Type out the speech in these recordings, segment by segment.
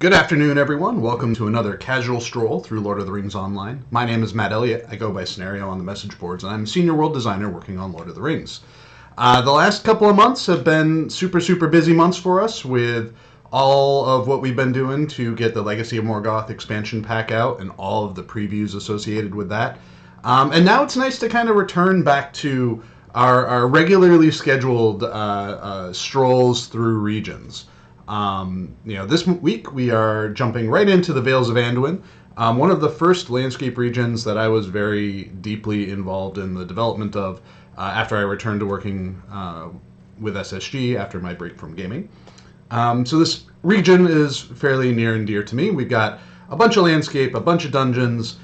Good afternoon, everyone. Welcome to another casual stroll through Lord of the Rings Online. My name is Matt Elliott. I go by Scenario on the message boards, and I'm a senior world designer working on Lord of the Rings. The last couple of months have been super busy months for us with all of what we've been doing to get the Legacy of Morgoth expansion pack out and all of the previews associated with that. And now it's nice to kind of return back to our regularly scheduled strolls through regions. This week we are jumping right into the Vales of Anduin, one of the first landscape regions that I was very deeply involved in the development of after I returned to working with SSG after my break from gaming. So this region is fairly near and dear to me. We've got a bunch of landscape, a bunch of dungeons,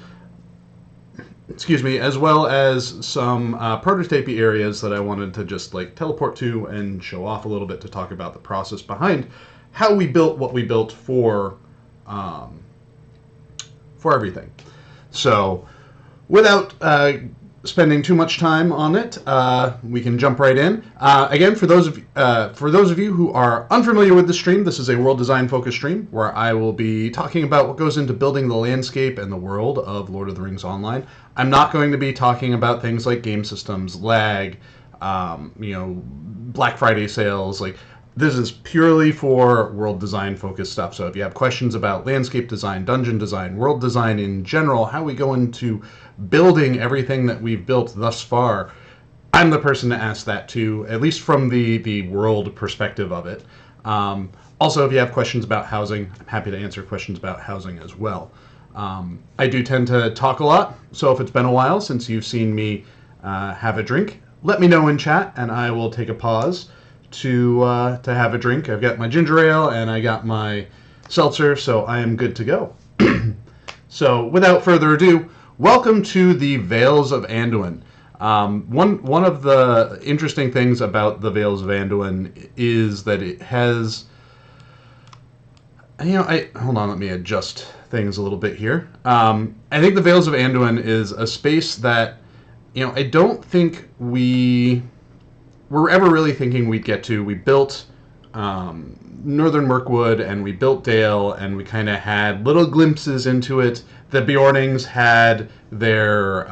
as well as some prototypey areas that I wanted to just teleport to and show off a little bit to talk about the process behind how we built what we built for everything. So without spending too much time on it, we can jump right in. Again, for those of you who are unfamiliar with the stream, this is a world design focused stream where I will be talking about what goes into building the landscape and the world of Lord of the Rings Online. I'm not going to be talking about things like game systems, lag, Black Friday sales. This is purely for world design focused stuff. So if you have questions about landscape design, dungeon design, world design in general, how we go into building everything that we've built thus far, I'm the person to ask that to, at least from the world perspective of it. Also, if you have questions about housing, I'm happy to answer questions about housing as well. I do tend to talk a lot, so if it's been a while since you've seen me have a drink, let me know in chat and I will take a pause to have a drink. I've got my ginger ale and I got my seltzer, so I am good to go. So without further ado, welcome to the Vales of Anduin. One of the interesting things about the Vales of Anduin is that it has, hold on, let me adjust things a little bit here. I think the Vales of Anduin is a space that, I don't think we were ever really thinking we'd get to. We built Northern Mirkwood and we built Dale and we kind of had little glimpses into it. The Beornings had their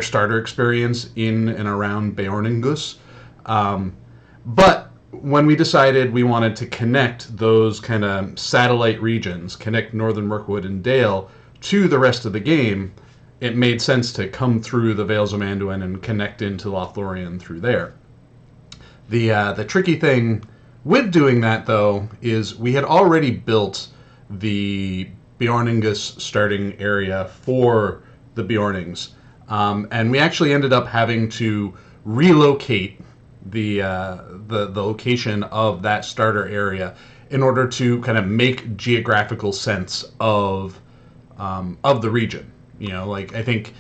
starter experience in and around Beorningus. But when we decided we wanted to connect those kind of satellite regions, connect Northern Mirkwood and Dale to the rest of the game, it made sense to come through the Vales of Anduin and connect into Lothlorien through there. The tricky thing with doing that, though, is we had already built the Beorningus starting area for the Beornings, and we actually ended up having to relocate the location of that starter area in order to kind of make geographical sense of the region. I think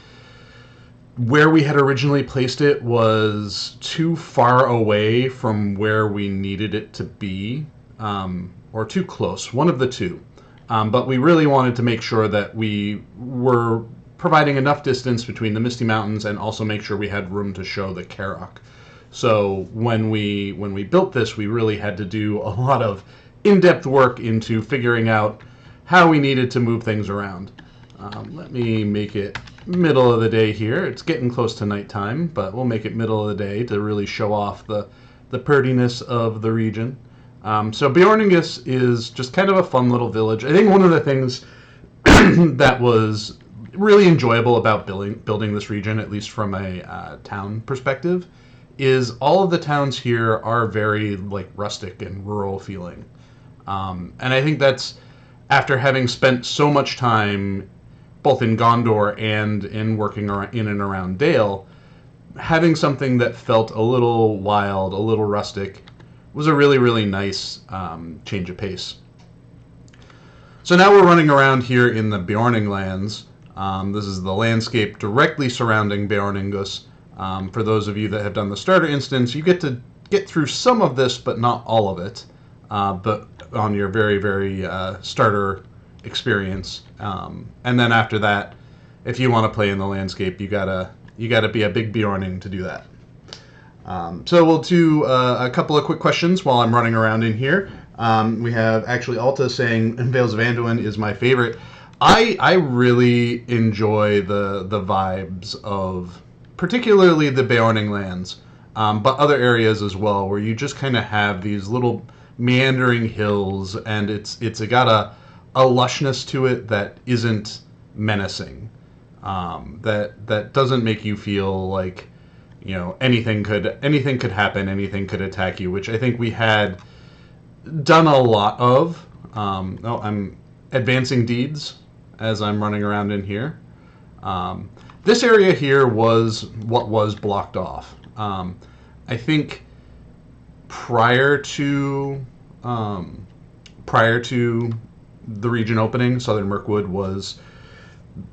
where we had originally placed it was too far away from where we needed it to be, or too close, one of the two. But we really wanted to make sure that we were providing enough distance between the Misty Mountains and also make sure we had room to show the Carrock. So when we built this, we really had to do a lot of in-depth work into figuring out how we needed to move things around. Let me make it middle of the day here. It's getting close to nighttime, but we'll make it middle of the day to really show off the prettiness of the region. So Beorningus is just kind of a fun little village. I think one of the things that was really enjoyable about building this region, at least from a town perspective, is all of the towns here are very rustic and rural feeling. And I think that's after having spent so much time both in Gondor and in working in and around Dale, having something that felt a little wild, a little rustic, was a really nice change of pace. So now we're running around here in the Beorning lands. This is the landscape directly surrounding Beorningus. For those of you that have done the starter instance, you get to get through some of this, but not all of it. But on your very starter experience, and then after that, if you want to play in the landscape, you gotta be a big Beorning to do that. So we'll do a couple of quick questions while I'm running around in here. We have actually Alta saying Vales of Anduin is my favorite. I really enjoy the vibes of particularly the Beorning lands, but other areas as well, where you just kind of have these little meandering hills, and it's got a lushness to it that isn't menacing. That doesn't make you feel like anything could happen, anything could attack you, which I think we had done a lot of. I'm advancing deeds as I'm running around in here. This area here was what was blocked off. I think prior to the region opening, Southern Mirkwood was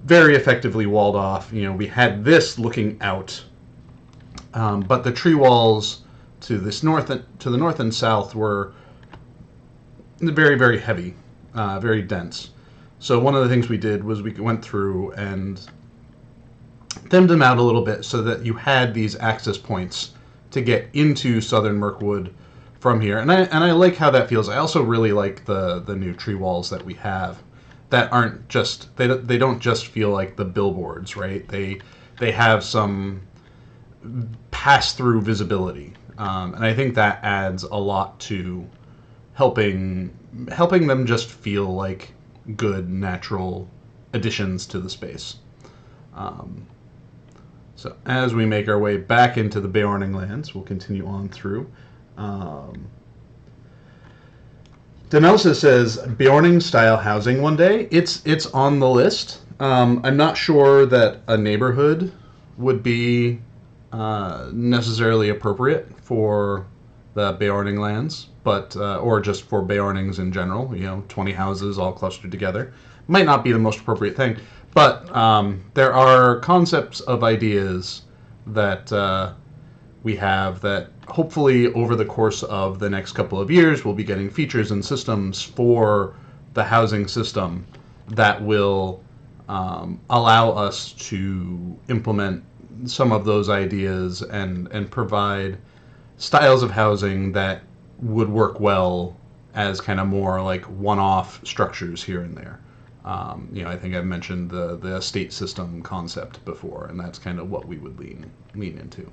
very effectively walled off. We had this looking out, but the tree walls to the north and south were very, very heavy, very dense. So one of the things we did was we went through and thinned them out a little bit so that you had these access points to get into Southern Mirkwood from here. And I like how that feels. I also really like the new tree walls that we have that aren't just they don't just feel like the billboards, right? They have some pass through visibility, and I think that adds a lot to helping them just feel like good natural additions to the space. So as we make our way back into the Beorning lands, we'll continue on through. Demelsa says Beorning style housing one day. It's on the list. I'm not sure that a neighborhood would be necessarily appropriate for the Beorning lands, but or just for Beornings in general. 20 houses all clustered together might not be the most appropriate thing. But there are concepts of ideas that we have that hopefully over the course of the next couple of years we'll be getting features and systems for the housing system that will allow us to implement some of those ideas and provide styles of housing that would work well as kind of more like one-off structures here and there. I think I've mentioned the estate system concept before, and that's kind of what we would lean into.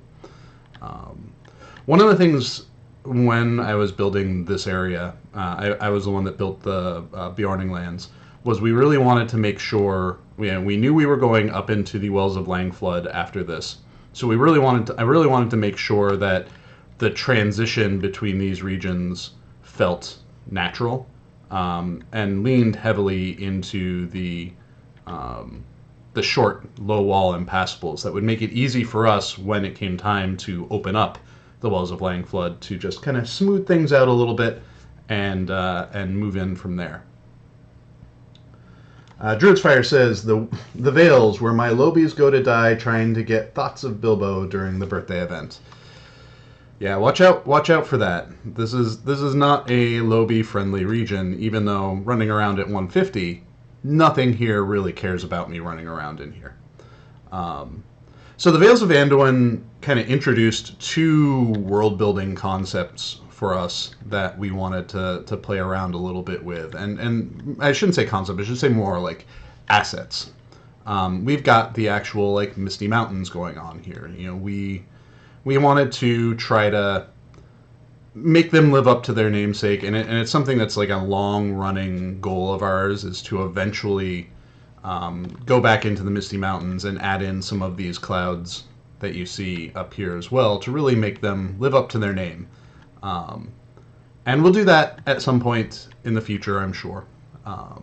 One of the things when I was building this area, I was the one that built the Beorning lands, was we really wanted to make sure we knew we were going up into the Wells of Langflood after this, so I really wanted to make sure that the transition between these regions felt natural. And leaned heavily into the short, low wall impassables that would make it easy for us when it came time to open up the Wells of Langflood to just kind of smooth things out a little bit and move in from there. Druid's Fire says the Vales where my lobies go to die trying to get thoughts of Bilbo during the birthday event. Yeah, watch out for that. This is not a Lobby-friendly region, even though running around at 150, nothing here really cares about me running around in here. So the Vales of Anduin kind of introduced two world-building concepts for us that we wanted to play around a little bit with. And I shouldn't say concept, I should say more like assets. We've got the actual like Misty Mountains going on here. We wanted to try to make them live up to their namesake, and it's something that's like a long-running goal of ours, is to eventually go back into the Misty Mountains and add in some of these clouds that you see up here as well to really make them live up to their name. And we'll do that at some point in the future, I'm sure. I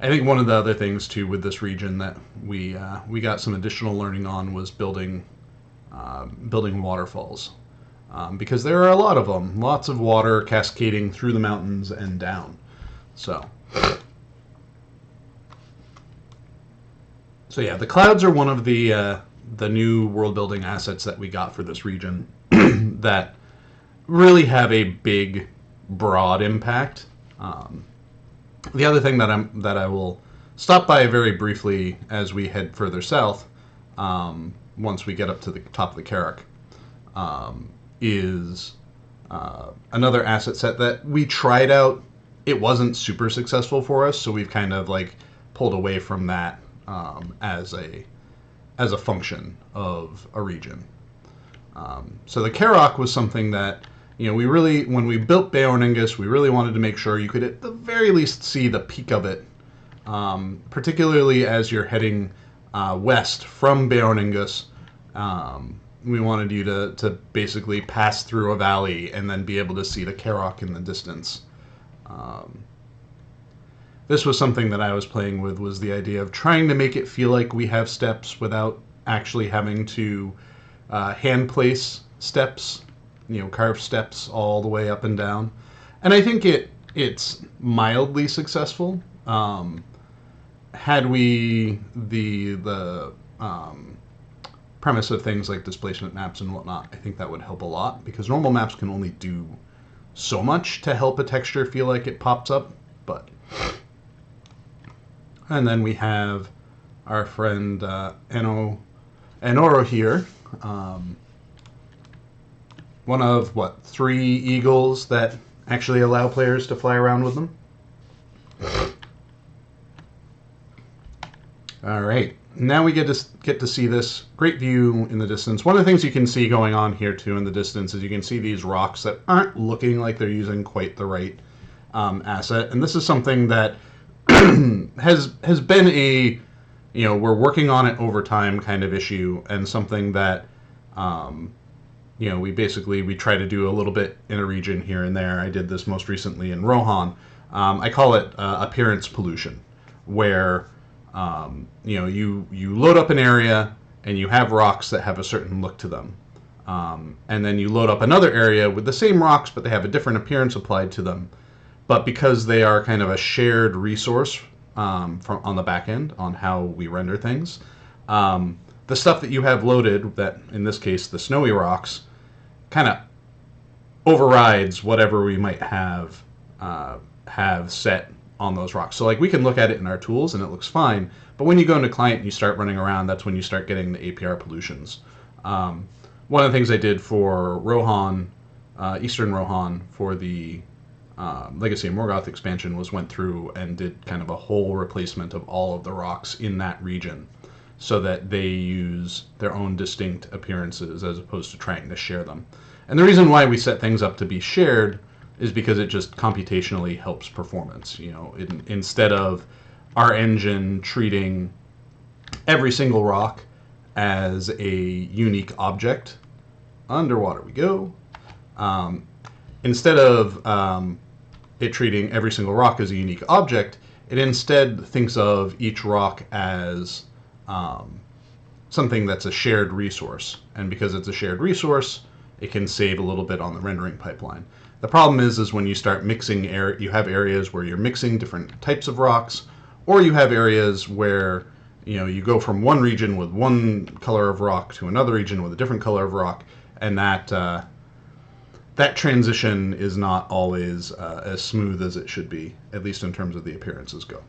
think one of the other things, too, with this region that we got some additional learning on was building waterfalls, because there are a lot of them, lots of water cascading through the mountains and down. So yeah, the clouds are one of the new world building assets that we got for this region that really have a big, broad impact. The other thing that I will stop by very briefly as we head further south, once we get up to the top of the Carrack, is another asset set that we tried out. It wasn't super successful for us, so we've kind of like pulled away from that as a function of a region. So the Karok was something that, we really, when we built Beorningus, we really wanted to make sure you could at the very least see the peak of it, particularly as you're heading west from Beorningus. We wanted you to basically pass through a valley and then be able to see the Karok in the distance. This was something that I was playing with, was the idea of trying to make it feel like we have steps without actually having to hand place steps, carve steps all the way up and down. And I think it's mildly successful. Had we the premise of things like displacement maps and whatnot, I think that would help a lot, because normal maps can only do so much to help a texture feel like it pops up. But and then we have our friend Anoro here, one of 3 eagles that actually allow players to fly around with them. All right, now we get to see this great view in the distance. One of the things you can see going on here too in the distance is you can see these rocks that aren't looking like they're using quite the right asset, and this is something that has been a we're working on it over time kind of issue, and something that we try to do a little bit in a region here and there. I did this most recently in Rohan. I call it appearance pollution, where you load up an area and you have rocks that have a certain look to them, and then you load up another area with the same rocks but they have a different appearance applied to them. But because they are kind of a shared resource on the back end on how we render things, the stuff that you have loaded, that in this case the snowy rocks, kind of overrides whatever we might have set on those rocks. So like we can look at it in our tools and it looks fine, but when you go into client and you start running around, that's when you start getting the APR pollutions. One of the things I did for Rohan, Eastern Rohan, for the Legacy of Morgoth expansion was went through and did kind of a whole replacement of all of the rocks in that region, so that they use their own distinct appearances as opposed to trying to share them. And the reason why we set things up to be shared is because it just computationally helps performance. Instead of our engine treating every single rock as a unique object, underwater we go. Instead of it treating every single rock as a unique object, it instead thinks of each rock as something that's a shared resource. And because it's a shared resource, it can save a little bit on the rendering pipeline. The problem is when you start mixing you have areas where you're mixing different types of rocks, or you have areas where you go from one region with one color of rock to another region with a different color of rock, and that transition is not always as smooth as it should be, at least in terms of the appearances go.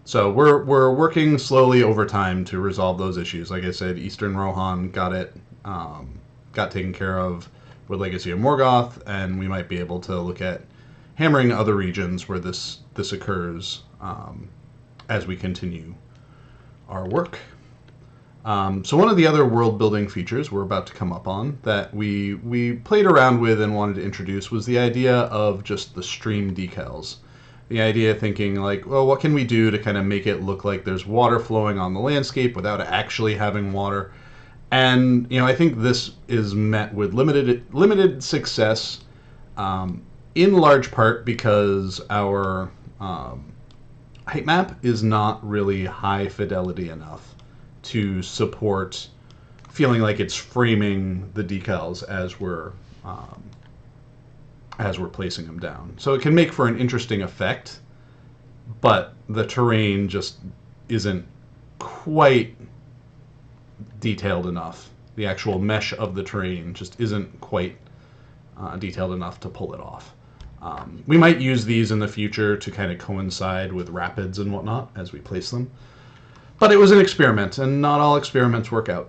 So we're working slowly over time to resolve those issues. Like I said, Eastern Rohan got taken care of with Legacy of Morgoth, and we might be able to look at hammering other regions where this occurs as we continue our work. So one of the other world building features we're about to come up on that we played around with and wanted to introduce was the idea of just the stream decals. The idea of thinking like, well, what can we do to kind of make it look like there's water flowing on the landscape without actually having water? And I think this is met with limited success, in large part because our height map is not really high fidelity enough to support feeling like it's framing the decals as we're placing them down. So it can make for an interesting effect, but the terrain just isn't quite detailed enough. The actual mesh of the terrain just isn't quite detailed enough to pull it off. We might use these in the future to kind of coincide with rapids and whatnot as we place them. But it was an experiment, and not all experiments work out.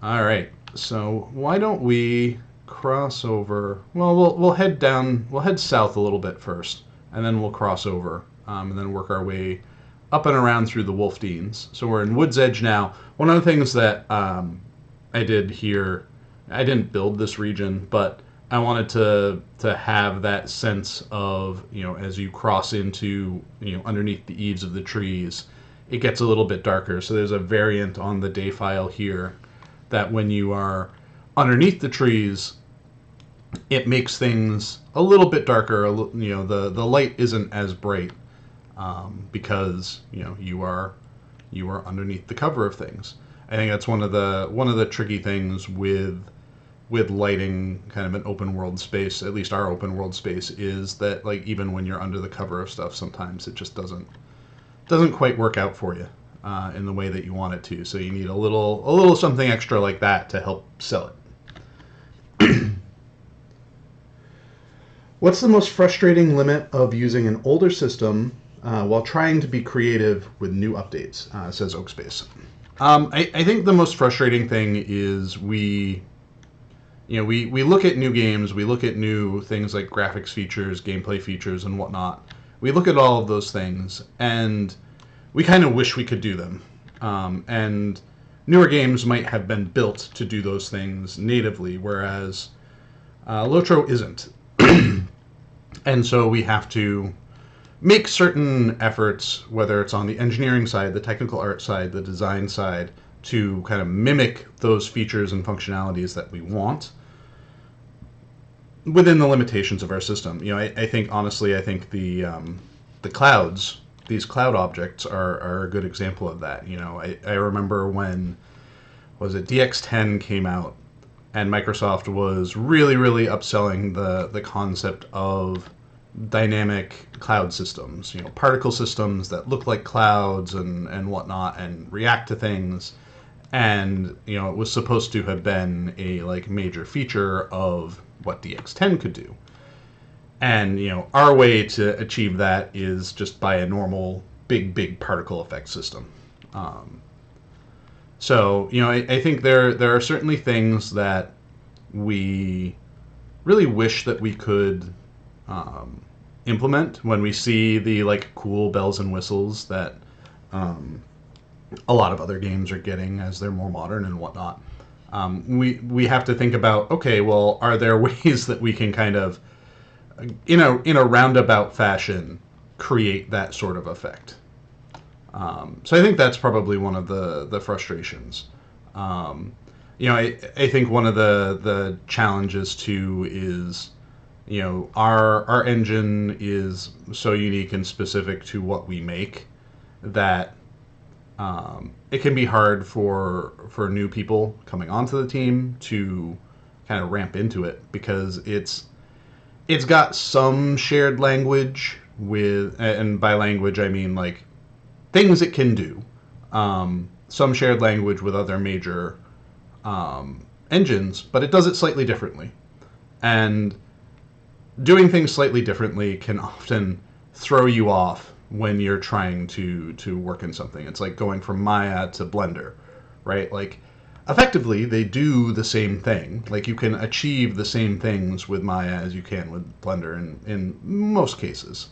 All right, So why don't we cross over? Well, we'll head down. We'll head south a little bit first, and then we'll cross over, and then work our way up and around through the Wolfdeans. So we're in Wood's Edge now. One of the things that I did here, I didn't build this region, but I wanted to have that sense of, as you cross into, underneath the eaves of the trees, it gets a little bit darker. So there's a variant on the day file here that when you are underneath the trees, it makes things a little bit darker. The light isn't as bright, because you are underneath the cover of things. I think that's one of the tricky things with lighting kind of an open world space, at least our open world space, is that, like, even when you're under the cover of stuff, sometimes it just doesn't quite work out for you in the way that you want it to. So you need a little something extra like that to help sell it. What's the most frustrating limit of using an older system while trying to be creative with new updates? Says Oakspace. I think the most frustrating thing is we look at new games, we look at new things like graphics features, gameplay features, and whatnot. We look at all of those things, and we kind of wish we could do them. And newer games might have been built to do those things natively, whereas LOTRO isn't. And so we have to make certain efforts, whether it's on the engineering side, the technical art side, the design side, to kind of mimic those features and functionalities that we want within the limitations of our system. I think, honestly, the clouds, these cloud objects, are a good example of that. I remember when, was it DX10 came out, and Microsoft was really, really upselling the concept of dynamic cloud systems, particle systems that look like clouds and whatnot, and react to things. And it was supposed to have been a major feature of what DX10 could do. And our way to achieve that is just by a normal big particle effect system. So I think there are certainly things that we really wish that we could implement when we see the cool bells and whistles that a lot of other games are getting as they're more modern and whatnot. We have to think about, okay, well, are there ways that we can kind of, in a roundabout fashion, create that sort of effect? So I think that's probably one of the frustrations. I think one of the challenges too is, our engine is so unique and specific to what we make that it can be hard for new people coming onto the team to kind of ramp into it, because it's got some shared language with, and by language I mean things it can do, some shared language with other major engines, but it does it slightly differently. And doing things slightly differently can often throw you off when you're trying to work in something. It's like going from Maya to Blender, right? Effectively, they do the same thing. You can achieve the same things with Maya as you can with Blender in most cases.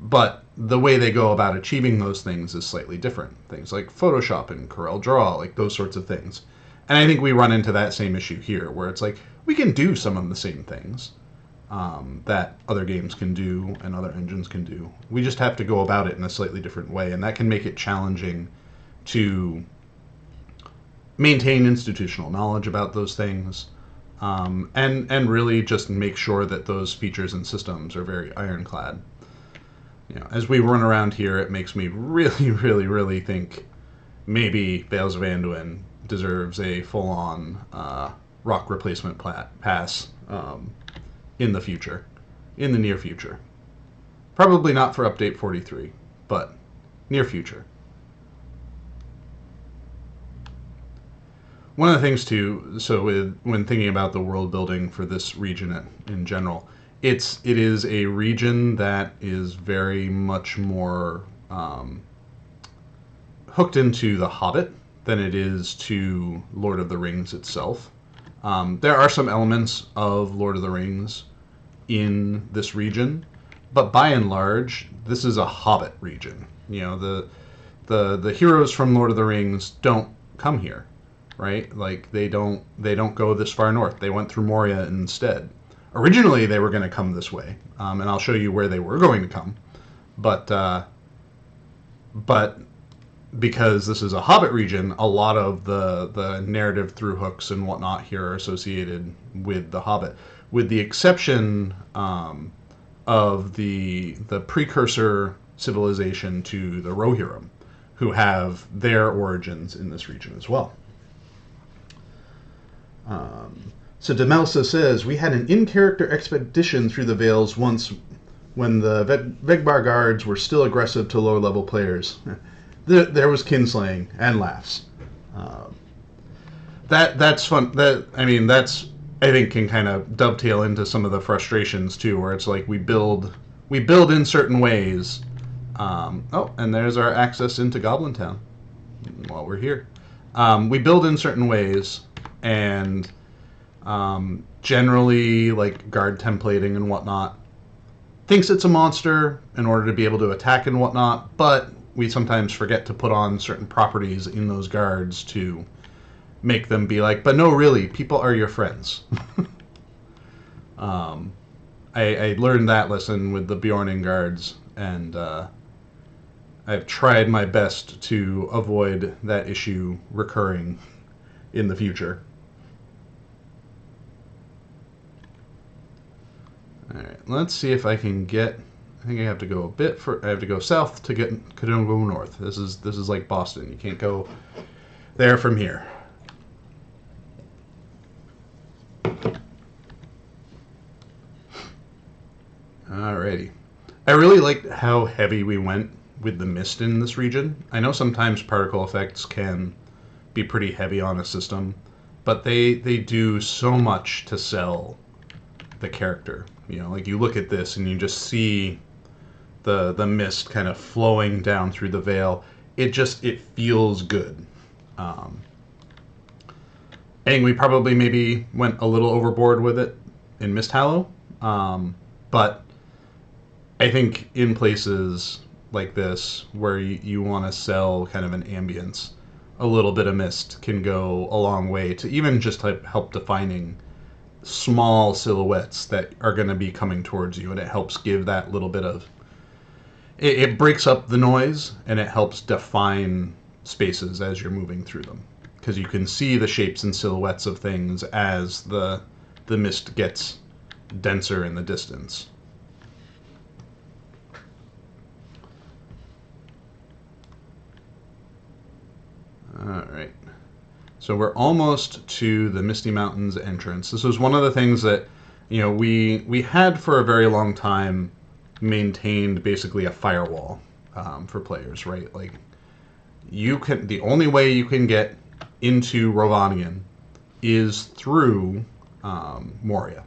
But the way they go about achieving those things is slightly different. Things like Photoshop and Corel Draw, those sorts of things. And I think we run into that same issue here, where it's we can do some of the same things that other games can do and other engines can do. We just have to go about it in a slightly different way, and that can make it challenging to maintain institutional knowledge about those things, and really just make sure that those features and systems are very ironclad. As we run around here, it makes me really, really, really think maybe Vales of Anduin deserves a full-on rock replacement pass in the future, in the near future. Probably not for update 43, but near future. One of the things too, so when thinking about the world building for this region in general, it is a region that is very much more hooked into The Hobbit than it is to Lord of the Rings itself. There are some elements of Lord of the Rings in this region, but by and large, this is a Hobbit region. You know, the heroes from Lord of the Rings don't come here, right? Like they don't go this far north. They went through Moria instead. Originally, they were going to come this way, and I'll show you where they were going to come. But because this is a Hobbit region, a lot of the narrative through hooks and whatnot here are associated with the Hobbit, with the exception of the precursor civilization to the Rohirrim, who have their origins in this region as well. So Demelsa says, we had an in-character expedition through the Vales once when the Vegbar guards were still aggressive to lower-level players. There was kinslaying and laughs. That's fun. That's I think can kind of dovetail into some of the frustrations too, where it's like we build in certain ways. Oh, and there's our access into Goblin Town while we're here. We build in certain ways, and generally, like guard templating and whatnot, thinks it's a monster in order to be able to attack and whatnot, but we sometimes forget to put on certain properties in those guards to make them be like, but no, really, people are your friends. I learned that lesson with the Bjorning guards, and I've tried my best to avoid that issue recurring in the future. All right, let's see if I can get. I think I have to go a bit for. I have to go south to get Kadungo north. This is like Boston. You can't go there from here. Alrighty. I really liked how heavy we went with the mist in this region. I know sometimes particle effects can be pretty heavy on a system, but they do so much to sell the character. You know, like you look at this and you just see the mist kind of flowing down through the Vale. It feels good. I think we probably maybe went a little overboard with it in Mist Hallow, but I think in places like this where you want to sell kind of an ambience, a little bit of mist can go a long way to even just help defining small silhouettes that are going to be coming towards you, and it helps give that little bit of it breaks up the noise, and it helps define spaces as you're moving through them, because you can see the shapes and silhouettes of things as the mist gets denser in the distance. Alright, so we're almost to the Misty Mountains entrance. This was one of the things that, you know, we had for a very long time maintained basically a firewall for players, right? Like, the only way you can get into Rovanian is through Moria.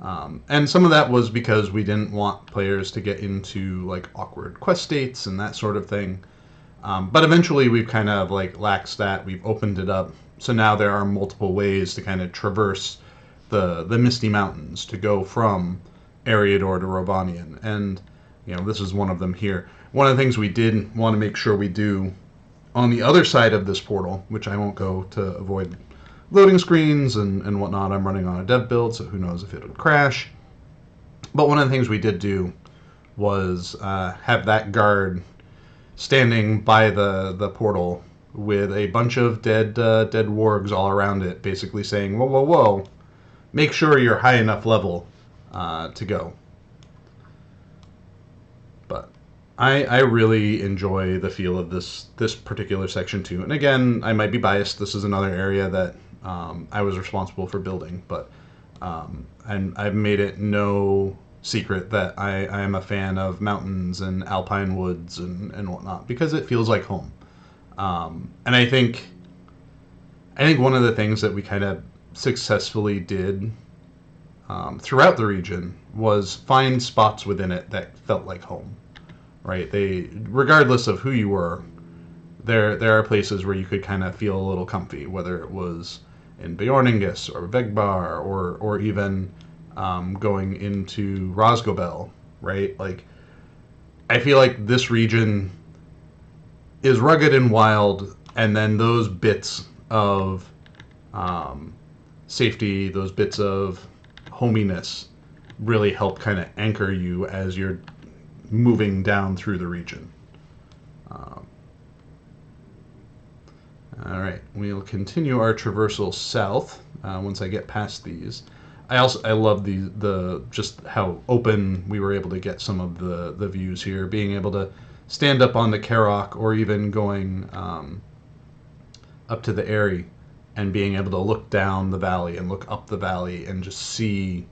And some of that was because we didn't want players to get into like awkward quest states and that sort of thing. But eventually we've kind of like laxed that. We've opened it up. So now there are multiple ways to kind of traverse the Misty Mountains to go from Eriador to Rovanian. And, you know, this is one of them here. One of the things we did want to make sure we do on the other side of this portal, which I won't go to avoid loading screens and whatnot. I'm running on a dev build, so who knows if it would crash. But one of the things we did do was have that guard standing by the portal with a bunch of dead wargs all around it, basically saying, whoa, whoa, whoa, make sure you're high enough level to go. But I really enjoy the feel of this particular section too. And again, I might be biased. This is another area that I was responsible for building, but and I've made it no secret that I am a fan of mountains and alpine woods and whatnot, because it feels like home. And I think one of the things that we kind of successfully did throughout the region was find spots within it that felt like home, right? Regardless of who you were, there are places where you could kind of feel a little comfy, whether it was in Bjorningus or Vegbar or even going into Rosgobel, right? Like, I feel like this region is rugged and wild, and then those bits of safety, those bits of hominess really help kind of anchor you as you're moving down through the region. All right, we'll continue our traversal south once I get past these. I love the just how open we were able to get some of the views here, being able to stand up on the Karok or even going up to the Eyrie and being able to look down the valley and look up the valley and just see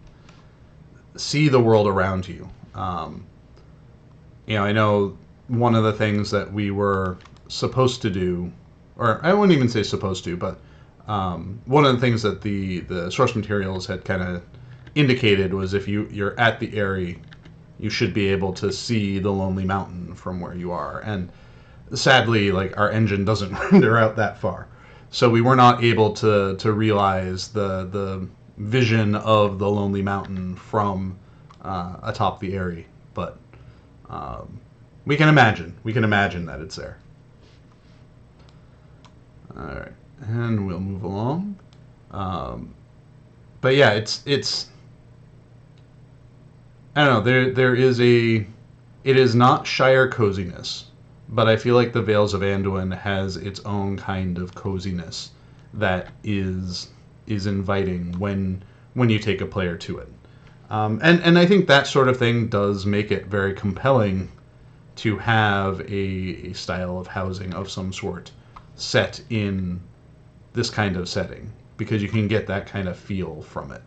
the world around you. I know one of the things that we were supposed to do, or I wouldn't even say supposed to, but one of the things that the source materials had kind of indicated was if you're at the Eyrie, you should be able to see the Lonely Mountain from where you are. And sadly, like, our engine doesn't render out that far, so we were not able to realize the vision of the Lonely Mountain from atop the Eyrie. But we can imagine that it's there. All right, and we'll move along. But yeah, it's I don't know. It is not Shire coziness, but I feel like the Vales of Anduin has its own kind of coziness that is inviting when you take a player to it. And I think that sort of thing does make it very compelling to have a style of housing of some sort set in this kind of setting, because you can get that kind of feel from it.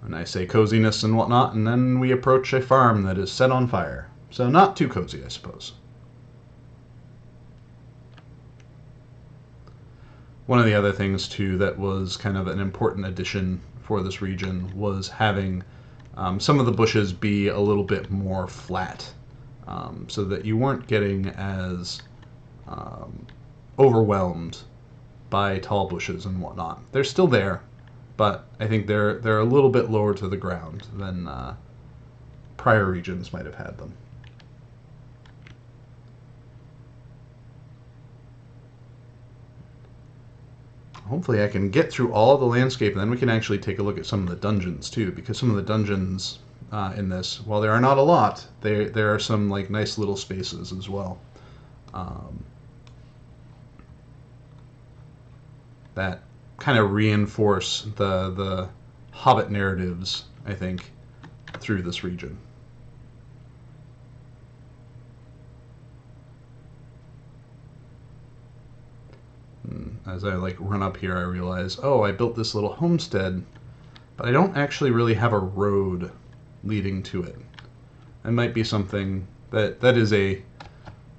And I say coziness and whatnot, and then we approach a farm that is set on fire. So not too cozy, I suppose. One of the other things, too, that was kind of an important addition for this region was having some of the bushes be a little bit more flat, so that you weren't getting as overwhelmed by tall bushes and whatnot. They're still there, but I think they're a little bit lower to the ground than prior regions might have had them. Hopefully I can get through all of the landscape, and then we can actually take a look at some of the dungeons too, because some of the dungeons in this, while there are not a lot, there are some like nice little spaces as well. That kind of reinforce the Hobbit narratives, I think, through this region. As I like run up here, I realize, oh, I built this little homestead, but I don't actually really have a road leading to it. It might be something that is a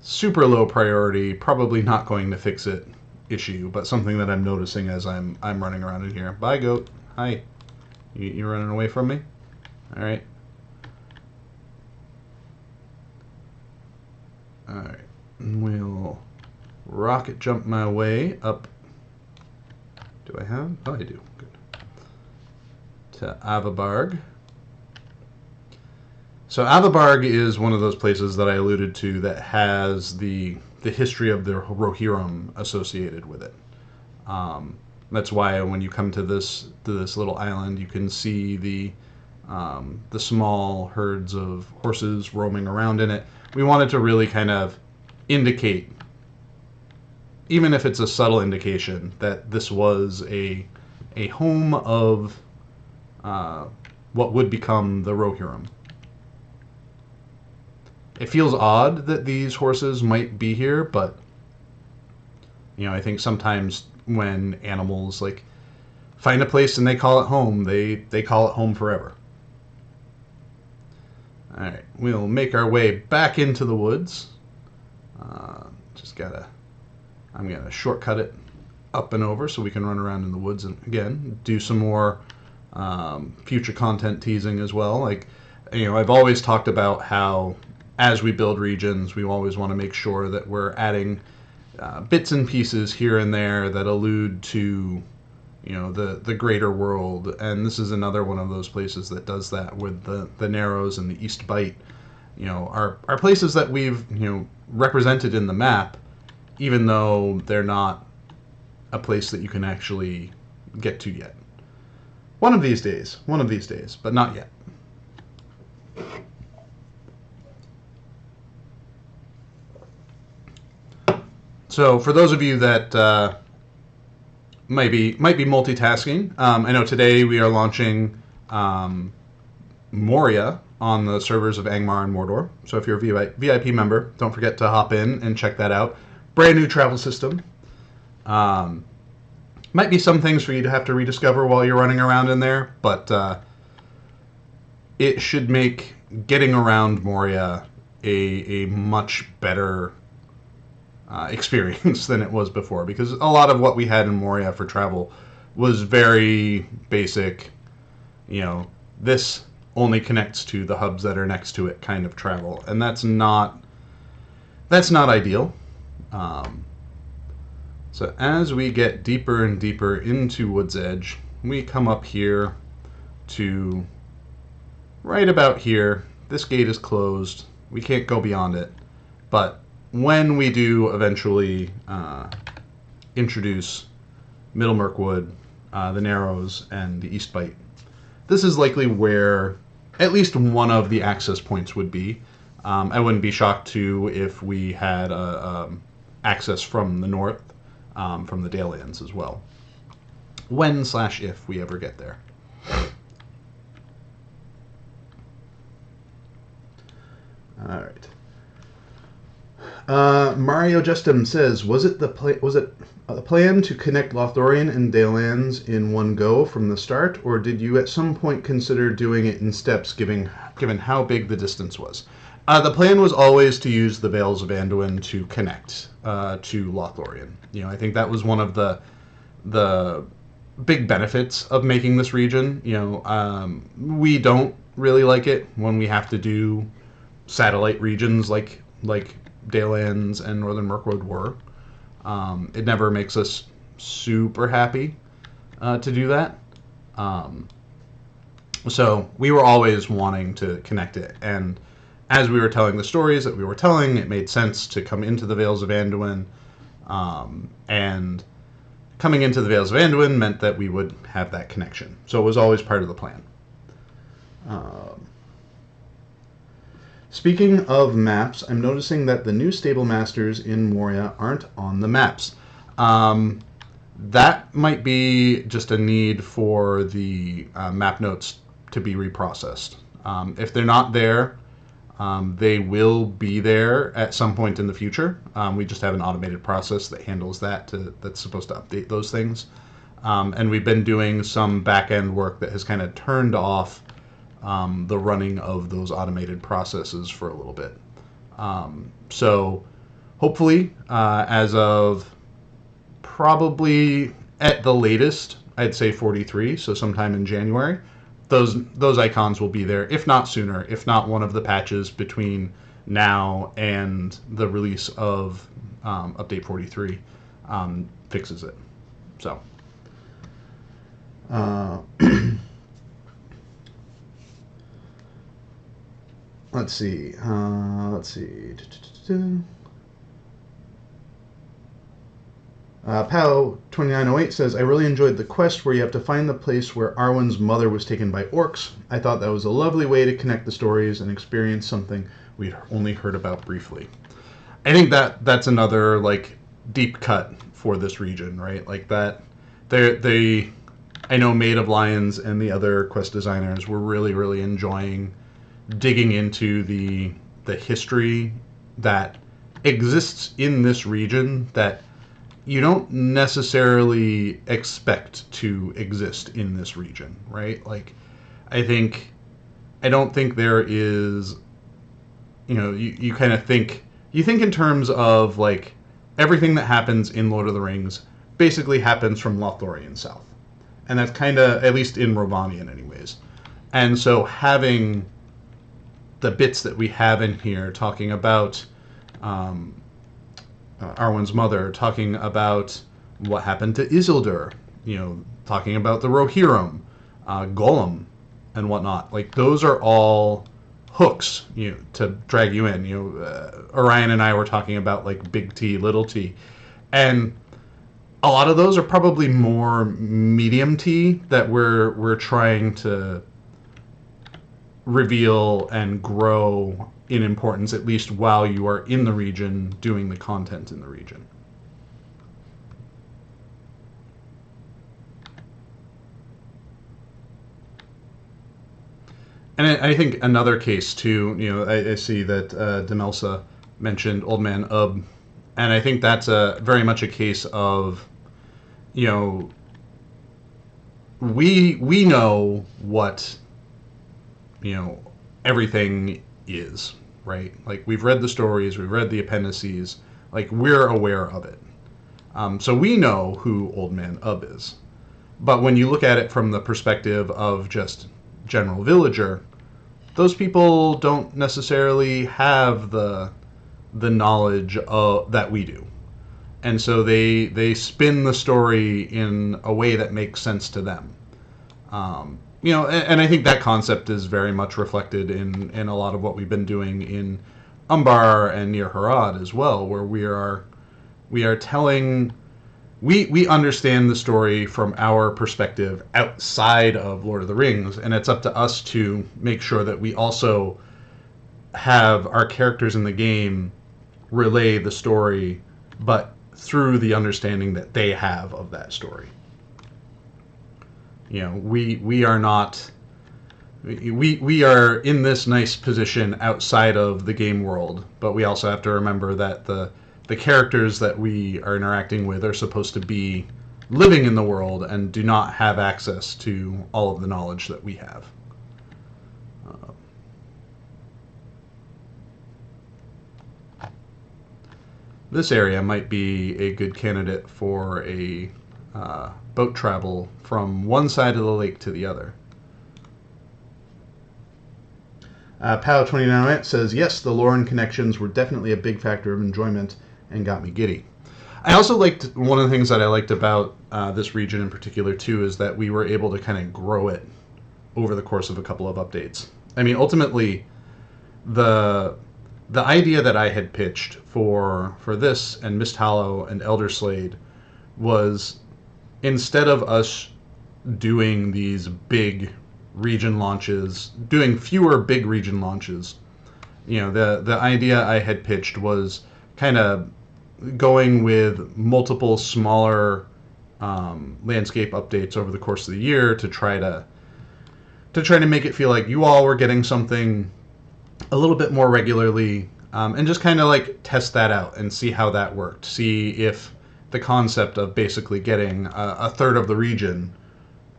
super low priority, probably not going to fix it issue, but something that I'm noticing as I'm running around in here. Bye, goat. Hi. You running away from me? All right. All right. We'll rocket jump my way up. Do I have? Oh, I do. Good. To Avabarg. So Avabarg is one of those places that I alluded to that has the history of the Rohirrim associated with it. That's why when you come to this little island, you can see the small herds of horses roaming around in it. We wanted to really kind of indicate, even if it's a subtle indication, that this was a home of what would become the Rohirrim. It feels odd that these horses might be here, but I think sometimes when animals like find a place and they call it home, they call it home forever. All right, we'll make our way back into the woods. I'm gonna shortcut it up and over so we can run around in the woods and again do some more future content teasing as well. Like, I've always talked about how as we build regions, we always want to make sure that we're adding bits and pieces here and there that allude to, you know, the greater world. And this is another one of those places that does that with the Narrows and the East Bight. You know, are places that we've, you know, represented in the map, even though they're not a place that you can actually get to yet. One of these days, but not yet. So for those of you that might be multitasking, I know today we are launching Moria on the servers of Angmar and Mordor. So if you're a VIP member, don't forget to hop in and check that out. Brand new travel system. Might be some things for you to have to rediscover while you're running around in there, but it should make getting around Moria a much better experience than it was before, because a lot of what we had in Moria for travel was very basic, you know, this only connects to the hubs that are next to it kind of travel, and that's not ideal. So as we get deeper and deeper into Wood's Edge, we come up here to right about here. This gate is closed. We can't go beyond it. But when we do eventually introduce Middle Mirkwood, the Narrows, and the East Bight, this is likely where at least one of the access points would be. I wouldn't be shocked too if we had access from the north, from the Dalelands as well, when/if we ever get there. All right. Mario Justin says, was it the plan to connect Lothlorien and Dalelands in one go from the start, or did you at some point consider doing it in steps, given how big the distance was? The plan was always to use the Vales of Anduin to connect to Lothlorien. You know, I think that was one of the big benefits of making this region. You know, we don't really like it when we have to do satellite regions like Dalelands and Northern Mirkwood were. It never makes us super happy to do that. So we were always wanting to connect it, and as we were telling the stories that we were telling, it made sense to come into the Vales of Anduin, and coming into the Vales of Anduin meant that we would have that connection. So it was always part of the plan. Speaking of maps, I'm noticing that the new stable masters in Moria aren't on the maps. That might be just a need for the map notes to be reprocessed. If they're not there, they will be there at some point in the future. We just have an automated process that handles that, that's supposed to update those things. And we've been doing some back-end work that has kind of turned off the running of those automated processes for a little bit. So hopefully, as of probably at the latest, I'd say 43, so sometime in January, those icons will be there, if not sooner, if not one of the patches between now and the release of update 43 fixes it. So let's see. Pow2908 says, I really enjoyed the quest where you have to find the place where Arwen's mother was taken by orcs. I thought that was a lovely way to connect the stories and experience something we'd only heard about briefly. I think that's another like deep cut for this region, right? Like that, I know Maid of Lions and the other quest designers were really enjoying digging into the history that exists in this region that you don't necessarily expect to exist in this region, right? Like, I don't think there is, you know, you kind of think, you think in terms of, like, everything that happens in Lord of the Rings basically happens from Lothlorien south. And that's kind of, at least in Rovanian anyways. And so having the bits that we have in here talking about Arwen's mother, talking about what happened to Isildur, talking about the Rohirrim, Gollum, and whatnot. Like, those are all hooks, to drag you in. Orion and I were talking about like big T, little T, and a lot of those are probably more medium T that we're trying to reveal and grow in importance, at least while you are in the region doing the content in the region. And I think another case too, I see that Demelsa mentioned Old Man Ub, and I think that's very much a case of, we know what, everything is, right? Like, we've read the stories, we've read the appendices, like, we're aware of it. So we know who Old Man Ub is. But when you look at it from the perspective of just general villager, those people don't necessarily have the knowledge that we do, and so they spin the story in a way that makes sense to them. And I think that concept is very much reflected in a lot of what we've been doing in Umbar and near Harad as well, where we are telling. We understand the story from our perspective outside of Lord of the Rings, and it's up to us to make sure that we also have our characters in the game relay the story, but through the understanding that they have of that story. We are not. We are in this nice position outside of the game world, but we also have to remember that the characters that we are interacting with are supposed to be living in the world and do not have access to all of the knowledge that we have. This area might be a good candidate for a boat travel from one side of the lake to the other. Pow2908 says, yes, the lore and connections were definitely a big factor of enjoyment and got me giddy. I also liked, one of the things that I liked about this region in particular too, is that we were able to kind of grow it over the course of a couple of updates. I mean, ultimately, the idea that I had pitched for this and Mist Hollow and Elderslade was, instead of us doing these big region launches, doing fewer big region launches, the idea I had pitched was kind of going with multiple smaller landscape updates over the course of the year to try to make it feel like you all were getting something a little bit more regularly, and just kind of like test that out and see how that worked. See if the concept of basically getting a third of the region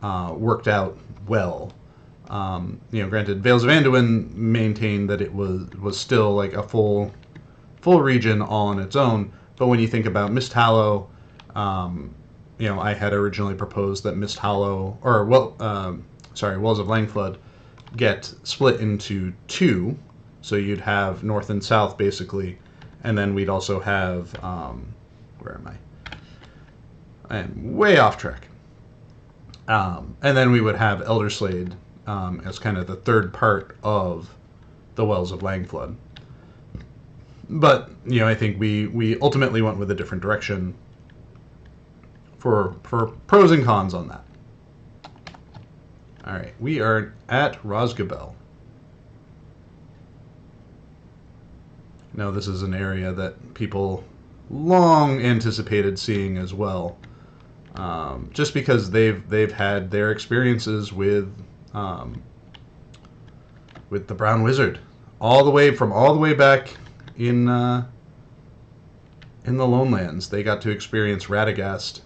worked out well. Granted, Vales of Anduin maintained that it was still like a full region all on its own. But when you think about Mist Hollow, I had originally proposed that Mist Hollow, Wells of Langflood, get split into two. So you'd have north and south, basically. And then we'd also have, where am I? I am way off track. And then we would have Elderslade as kind of the third part of the Wells of Langflood. But, I think we ultimately went with a different direction for pros and cons on that. All right, we are at Rosgabel. Now, this is an area that people long anticipated seeing as well, just because they've had their experiences with the Brown Wizard all the way back in the Lonelands. They got to experience Radagast,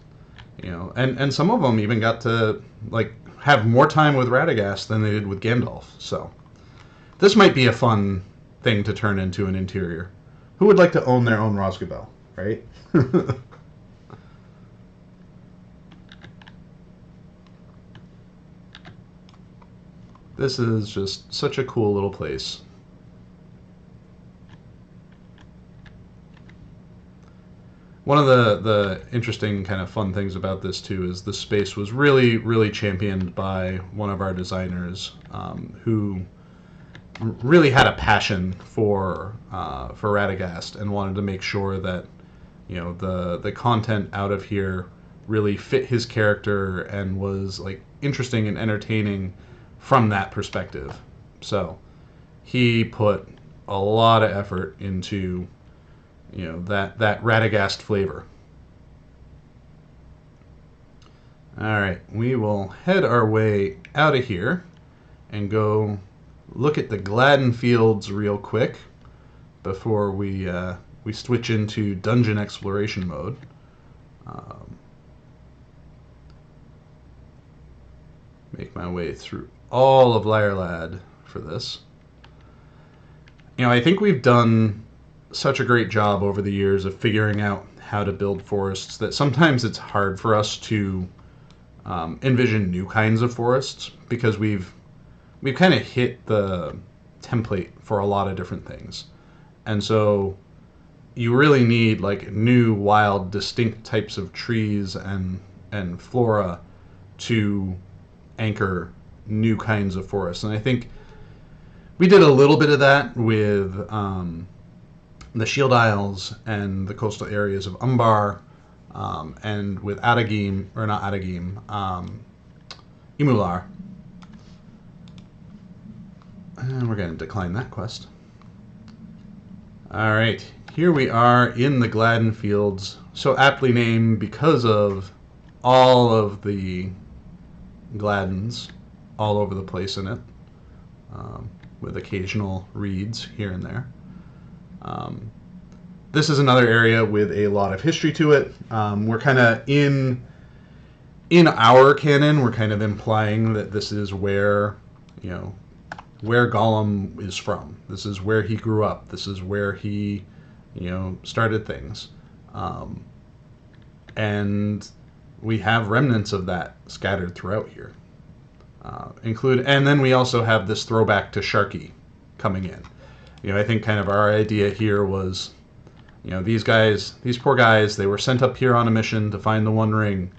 and some of them even got to have more time with Radagast than they did with Gandalf. So this might be a fun thing to turn into an interior. Who would like to own their own Rosgabel, right? This is just such a cool little place. one of the interesting kind of fun things about this too is the space was really championed by one of our designers, who really had a passion for Radagast and wanted to make sure that the content out of here really fit his character and was like interesting and entertaining from that perspective. So he put a lot of effort into that Radagast flavor. All right, we will head our way out of here and go look at the Gladden Fields real quick before we switch into dungeon exploration mode. Make my way through all of Lyrelad for this. I think we've done such a great job over the years of figuring out how to build forests that sometimes it's hard for us to envision new kinds of forests, because we've kind of hit the template for a lot of different things. And so you really need like new, wild, distinct types of trees and flora to anchor new kinds of forests. And I think we did a little bit of that with the Shield Isles and the coastal areas of Umbar, and with Adagim, or not Adagim, Imular. And we're going to decline that quest. All right, here we are in the Gladden Fields, so aptly named because of all of the Gladdens all over the place in it, with occasional reeds here and there. This is another area with a lot of history to it. We're kind of in our canon, we're kind of implying that this is where Gollum is from. This is where he grew up. This is where he, started things. And we have remnants of that scattered throughout here. And then we also have this throwback to Sharky coming in. I think kind of our idea here was, these poor guys, they were sent up here on a mission to find the One Ring,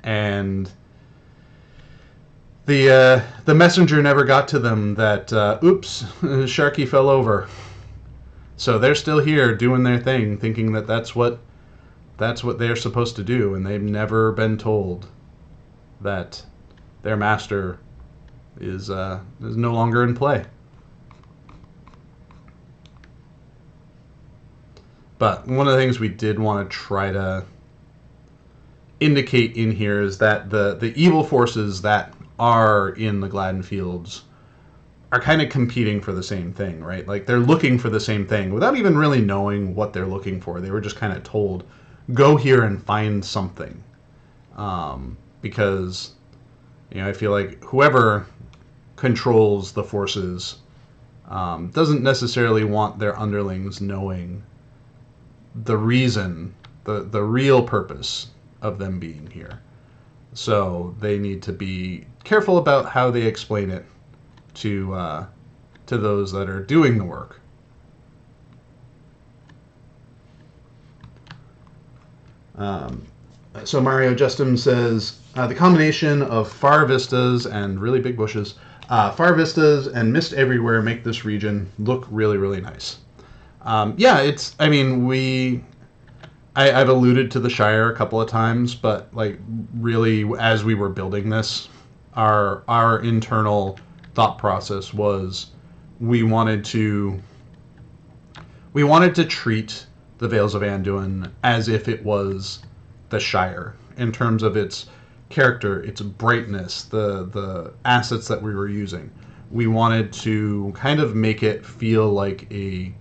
and the messenger never got to them that, oops, Sharky fell over. So they're still here doing their thing, thinking that that's what they're supposed to do, and they've never been told that their master is no longer in play. But one of the things we did want to try to indicate in here is that the evil forces that are in the Gladden Fields are kind of competing for the same thing, right? Like, they're looking for the same thing without even really knowing what they're looking for. They were just kind of told, go here and find something. Because, I feel like whoever controls the forces doesn't necessarily want their underlings knowing the reason, the real purpose of them being here. So they need to be careful about how they explain it to those that are doing the work. So Mario Justin says, the combination of far vistas and really big bushes, far vistas and mist everywhere make this region look really nice. I've alluded to the Shire a couple of times, but like really as we were building this, our internal thought process was we wanted to treat the Vales of Anduin as if it was the Shire, in terms of its character, its brightness, the assets that we were using. We wanted to kind of make it feel like we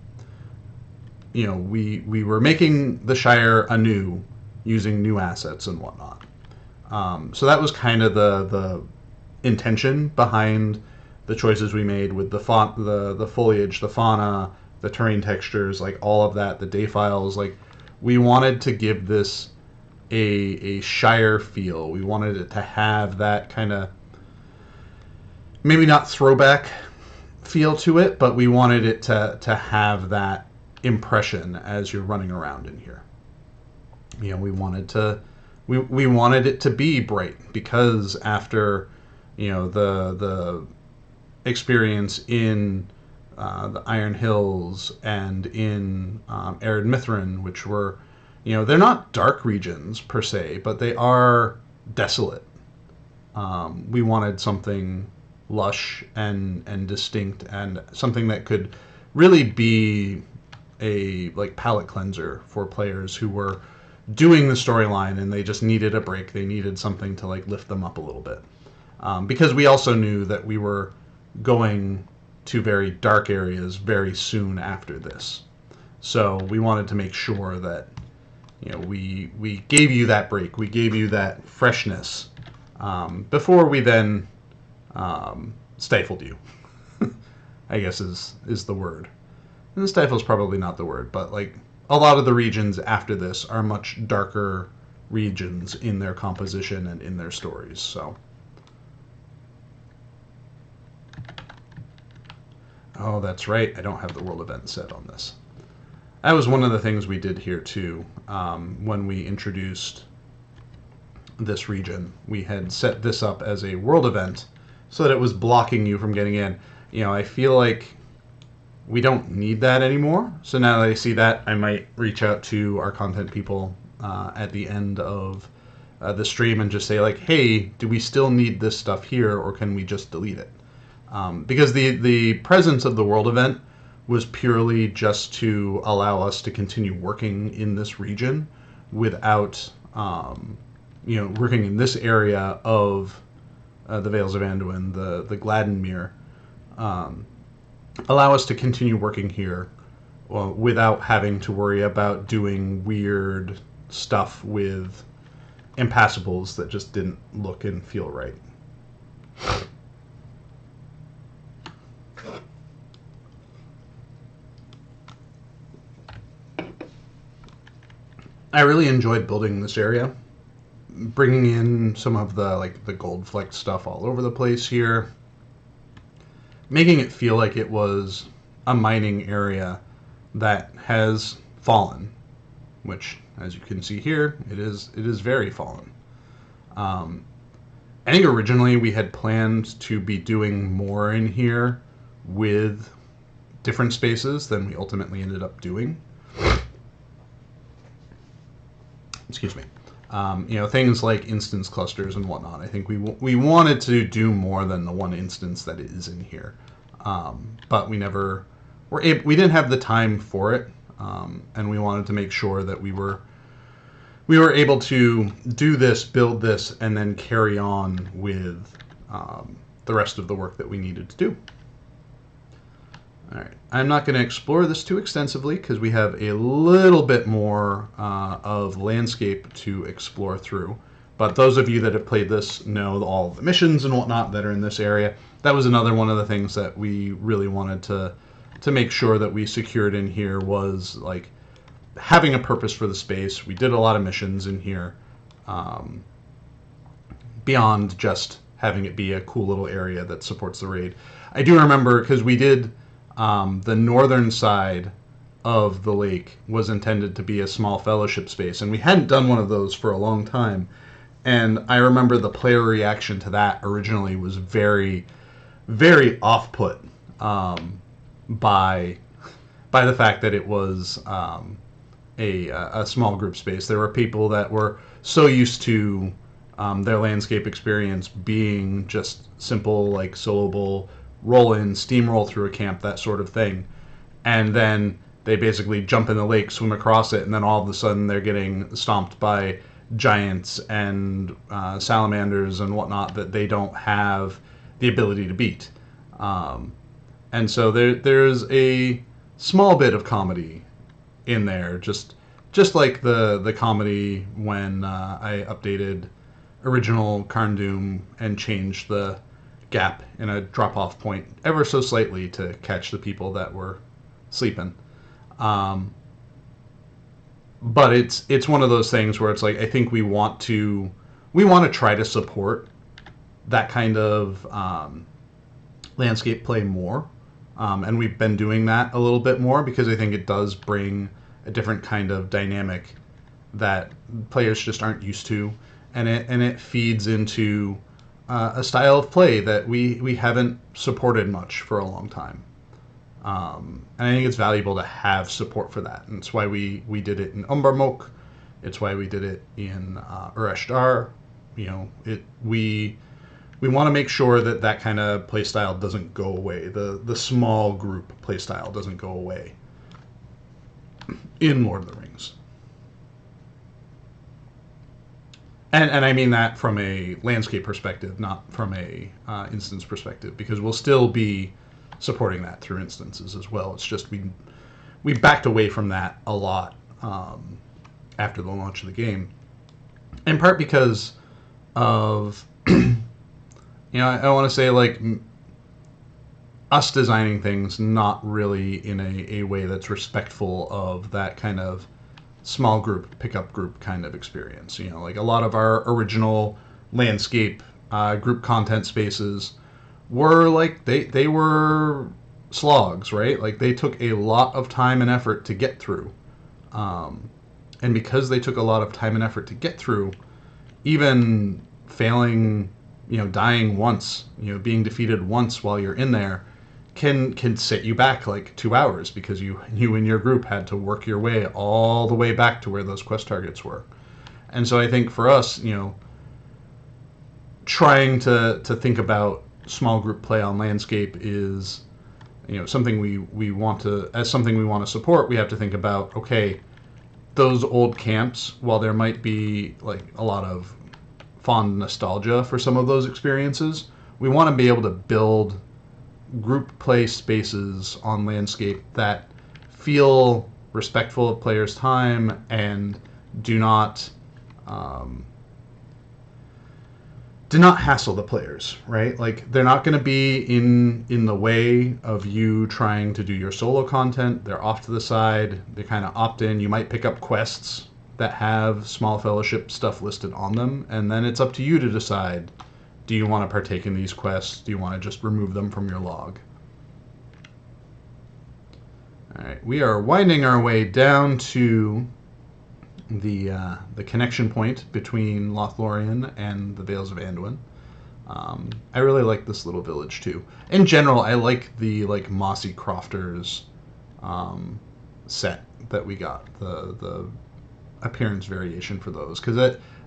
were making the Shire anew, using new assets and whatnot. So that was kind of the intention behind the choices we made with the foliage, the fauna, the terrain textures, like all of that, the day files. Like, we wanted to give this a Shire feel. We wanted it to have that kind of, maybe not throwback feel to it, but we wanted it to have that impression as you're running around in here. we wanted to we wanted it to be bright, because after the experience in the Iron Hills and in Arid Mithrin, which were, they're not dark regions per se, but they are desolate. We wanted something lush and distinct, and something that could really be a palate cleanser for players who were doing the storyline and they just needed a break. They needed something to lift them up a little bit, because we also knew that we were going to very dark areas very soon after this. So we wanted to make sure that we gave you that break, we gave you that freshness, before we then stifled you. I guess is the word. And stifle is probably not the word, but a lot of the regions after this are much darker regions in their composition and in their stories. So, oh, that's right, I don't have the world event set on this. That was one of the things we did here too. When we introduced this region, we had set this up as a world event so that it was blocking you from getting in. I feel like we don't need that anymore. So now that I see that, I might reach out to our content people at the end of the stream and just say hey, do we still need this stuff here, or can we just delete it? Because the presence of the world event was purely just to allow us to continue working in this region without, working in this area of the Vales of Anduin, the Gladdenmere, allow us to continue working here without having to worry about doing weird stuff with impassables that just didn't look and feel right. I really enjoyed building this area, bringing in some of the gold flecked stuff all over the place here, making it feel like it was a mining area that has fallen, which, as you can see here, it is very fallen. I think originally we had planned to be doing more in here with different spaces than we ultimately ended up doing. Excuse me. Things like instance clusters and whatnot. I think we wanted to do more than the one instance that is in here, but we never were able. We didn't have the time for it, and we wanted to make sure that we were able to do this, build this, and then carry on with the rest of the work that we needed to do. All right, I'm not going to explore this too extensively because we have a little bit more of landscape to explore through. But those of you that have played this know all of the missions and whatnot that are in this area. That was another one of the things that we really wanted to make sure that we secured in here, was having a purpose for the space. We did a lot of missions in here, beyond just having it be a cool little area that supports the raid. I do remember, because we did... the northern side of the lake was intended to be a small fellowship space, and we hadn't done one of those for a long time. And I remember the player reaction to that originally was very, very off-put by the fact that it was a small group space. There were people that were so used to their landscape experience being just simple, soloable, roll in, steamroll through a camp, that sort of thing. And then they basically jump in the lake, swim across it, and then all of a sudden they're getting stomped by giants and salamanders and whatnot that they don't have the ability to beat. And so there's a small bit of comedy in there, just like the comedy when I updated original Carndoom and changed the gap in a drop-off point ever so slightly to catch the people that were sleeping. But it's one of those things where it's I think we want to try to support that kind of landscape play more, and we've been doing that a little bit more because I think it does bring a different kind of dynamic that players just aren't used to, and it feeds into a style of play that we haven't supported much for a long time. And I think it's valuable to have support for that, and it's why we did it in Umbarmok. It's why we did it in Ureshtar. We want to make sure that that kind of playstyle doesn't go away. The small group playstyle doesn't go away in Lord of the Rings. And I mean that from a landscape perspective, not from a instance perspective, because we'll still be supporting that through instances as well. It's just we backed away from that a lot after the launch of the game, in part because of I want to say like us designing things not really in a way that's respectful of that kind of small group, pickup group kind of experience. Like a lot of our original landscape group content spaces were like they were slogs, right? Like they took a lot of time and effort to get through, and because they took a lot of time and effort to get through, even failing, dying once, being defeated once while you're in there can set you back like 2 hours, because you and your group had to work your way all the way back to where those quest targets were. And so I think for us, trying to think about small group play on landscape is something we want to support. We have to think about, okay, those old camps, while there might be like a lot of fond nostalgia for some of those experiences, we want to be able to build group play spaces on landscape that feel respectful of players' time and do not hassle the players, right? Like they're not going to be in the way of you trying to do your solo content. They're off to the side. They kind of opt in. You might pick up quests that have small fellowship stuff listed on them, and then it's up to you to decide, do you want to partake in these quests? Do you want to just remove them from your log? All right, we are winding our way down to the connection point between Lothlorien and the Vales of Anduin. I really like this little village too. In general, I like the mossy crofters set that we got, the appearance variation for those, because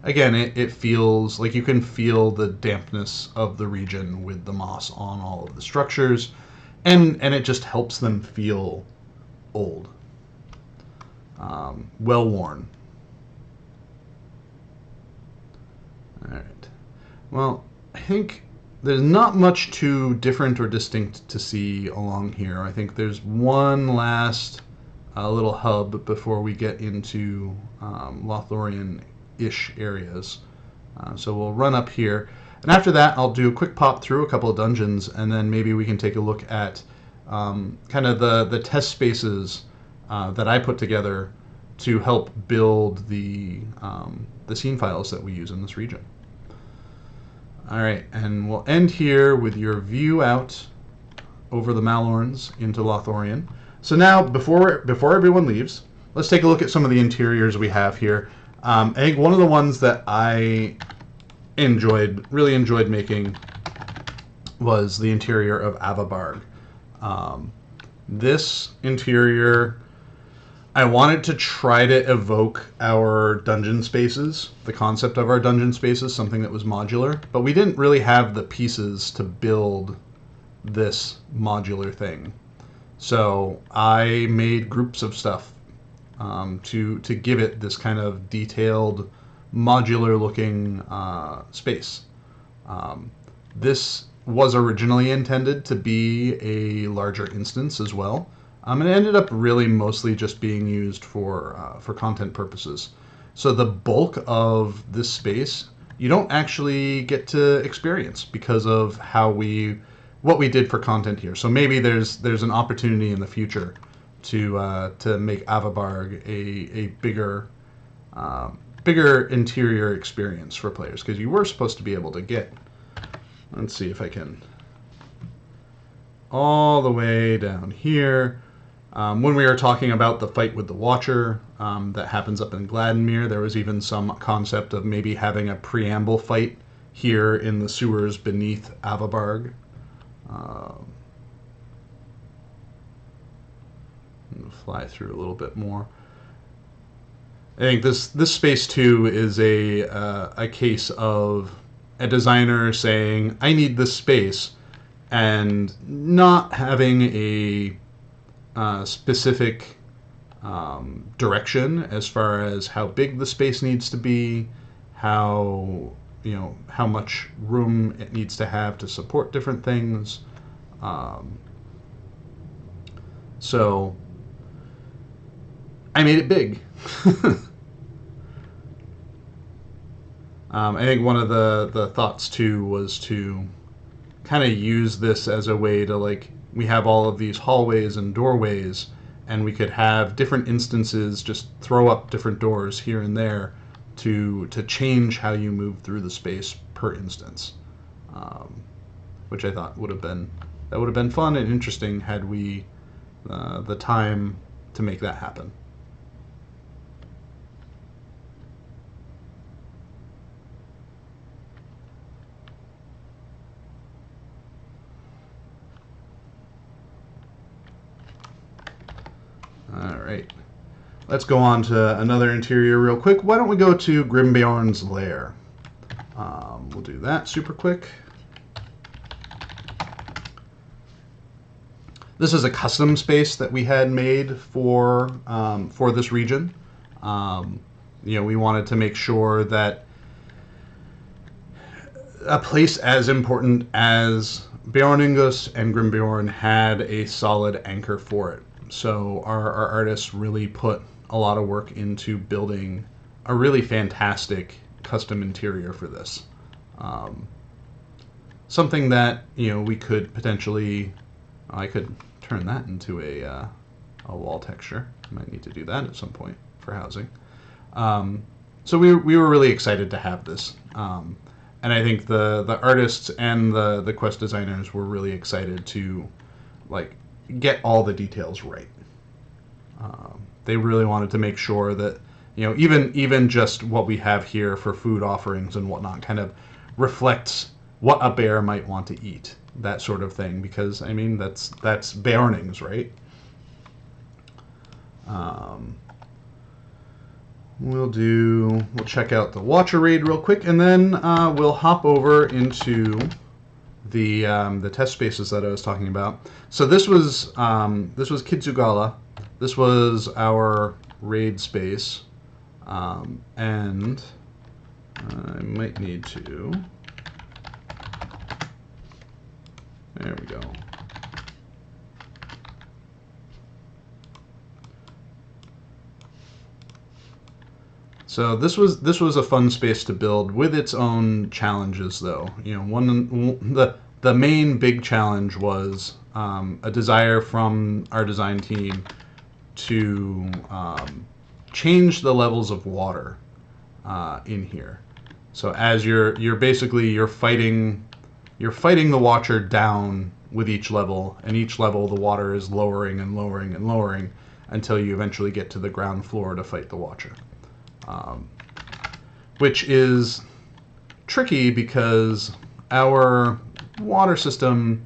it feels like you can feel the dampness of the region with the moss on all of the structures, and it just helps them feel old, well worn. All right. Well, I think there's not much too different or distinct to see along here. I think there's one last little hub before we get into Lothlorien-ish areas. So we'll run up here. And after that, I'll do a quick pop through a couple of dungeons, and then maybe we can take a look at kind of the test spaces that I put together to help build the scene files that we use in this region. All right, and we'll end here with your view out over the Malorns into Lothlorien. So now, before everyone leaves, let's take a look at some of the interiors we have here. I think one of the ones that I really enjoyed making was the interior of Avabarg. This interior, I wanted to try to evoke our dungeon spaces, the concept of our dungeon spaces, something that was modular, but we didn't really have the pieces to build this modular thing. So I made groups of stuff to give it this kind of detailed, modular-looking space. This was originally intended to be a larger instance as well. And it ended up really mostly just being used for content purposes. So the bulk of this space you don't actually get to experience because of what we did for content here. So maybe there's an opportunity in the future to make Avabarg a bigger interior experience for players, because you were supposed to be able to get. Let's see if I can all the way down here. When we were talking about the fight with the Watcher that happens up in Gladdenmere, there was even some concept of maybe having a preamble fight here in the sewers beneath Avabarg. Fly through a little bit more. I think this space too is a case of a designer saying, "I need this space," and not having a specific direction as far as how big the space needs to be, how much room it needs to have to support different things. So I made it big. I think one of the thoughts too was to kind of use this as a way to, like, we have all of these hallways and doorways, and we could have different instances just throw up different doors here and there to change how you move through the space per instance, which I thought would have been fun and interesting had we the time to make that happen. All right, let's go on to another interior real quick. Why don't we go to Grimbjorn's lair? We'll do that super quick. This is a custom space that we had made for this region. We wanted to make sure that a place as important as Bjorningus and Grimbjorn had a solid anchor for it. So our artists really put a lot of work into building a really fantastic custom interior for this. Something that we could potentially, I could turn that into a wall texture. Might need to do that at some point for housing. So we were really excited to have this, and I think the artists and the quest designers were really excited to get all the details right. They really wanted to make sure that even just what we have here for food offerings and whatnot kind of reflects what a bear might want to eat, that sort of thing, because I mean that's Beornings, right? We'll check out the Watcher raid real quick, and then we'll hop over into the test spaces that I was talking about. So this was Kitsugala. This was our raid space, and I might need to. There we go. So this was a fun space to build with its own challenges, though. The main big challenge was a desire from our design team to change the levels of water in here. So as you're fighting the Watcher down with each level, and each level the water is lowering and lowering and lowering until you eventually get to the ground floor to fight the Watcher. Which is tricky because our water system